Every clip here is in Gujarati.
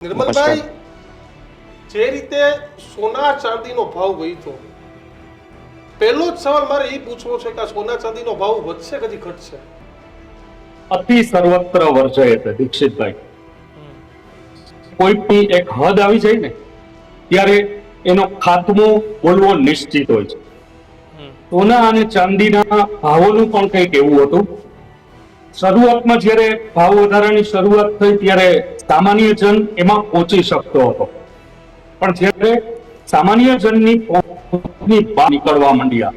નિર્મલભાઈ, જે રીતે સોના ચાંદીનો ભાવ વધ્યો, પહેલો જ સવાલ મારે એ પૂછવો છે કે સોના ચાંદીનો ભાવ વધશે કે હજી ઘટશે? અતિ સર્વત્ર વર્જયતે દીક્ષિતભાઈ, કોઈ પણ એક હદ આવી જાય ને ત્યારે એનો ખાત્મો બોલવો નિશ્ચિત હોય છે. સોના અને ચાંદીના ભાવોનું પણ કંઈક એવું હતું. શરૂઆતમાં જ્યારે ભાવ વધારાની શરૂઆત થઈ ત્યારે સામાન્ય જન એમાં પહોંચી શકતો હતો, પણ જ્યારે સામાન્ય જનની પહોંચની બહાર નીકળવા માંડ્યા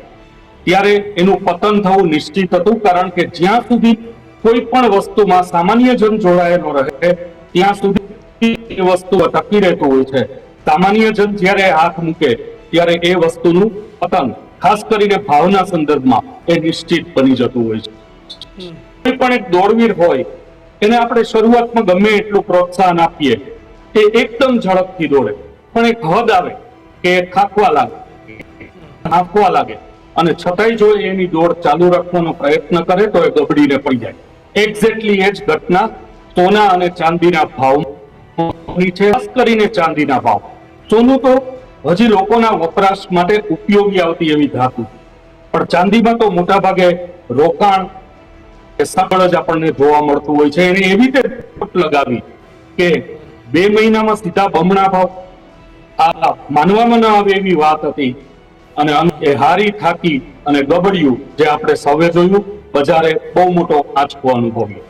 ત્યારે એનું પતન થવું નિશ્ચિત હતું. કારણ કે જ્યાં સુધી કોઈ પણ વસ્તુમાં સામાન્ય જન જોડાયેલો રહે ત્યાં સુધી એ વસ્તુ ટકી રહેતું હોય છે. સામાન્ય જન જ્યારે હાથ મૂકે ત્યારે એ વસ્તુનું પતન, ખાસ કરીને ભાવના સંદર્ભમાં, એ નિશ્ચિત બની જતું હોય છે. કોઈ પણ એક દોડવીર હોય એને આપણે શરૂઆતમાં ગમે એટલું પ્રોત્સાહન આપીએ એ એકદમ ઝડપથી દોડે, પણ એક હદ આવે કે થાકવા લાગે અને છતાંય જો એની દોડ ચાલુ રાખવાનો પ્રયત્ન કરે તો એ ગબડીને પડી જાય. એક્ઝેક્ટલી એ જ ઘટના સોના અને ચાંદીના ભાવની છે. ખાસ કરીને ચાંદીના ભાવ. સોનું તો હજી લોકોના વપરાશ માટે ઉપયોગી આવતી એવી ધાતુ, પણ ચાંદીમાં તો મોટા ભાગે રોકાણ સાંકળ જ આપણને જોવા મળતું હોય છે. એને એવી રીતે લગાવી કે 2 મહિનામાં સીધા બમણા ભાવ, આ માનવામાં ન આવે એવી વાત હતી. અને એ હારી થાકી અને ગબડ્યું, જે આપણે સૌએ જોયું, બજારે બહુ મોટો આંચકો અનુભવ્યો.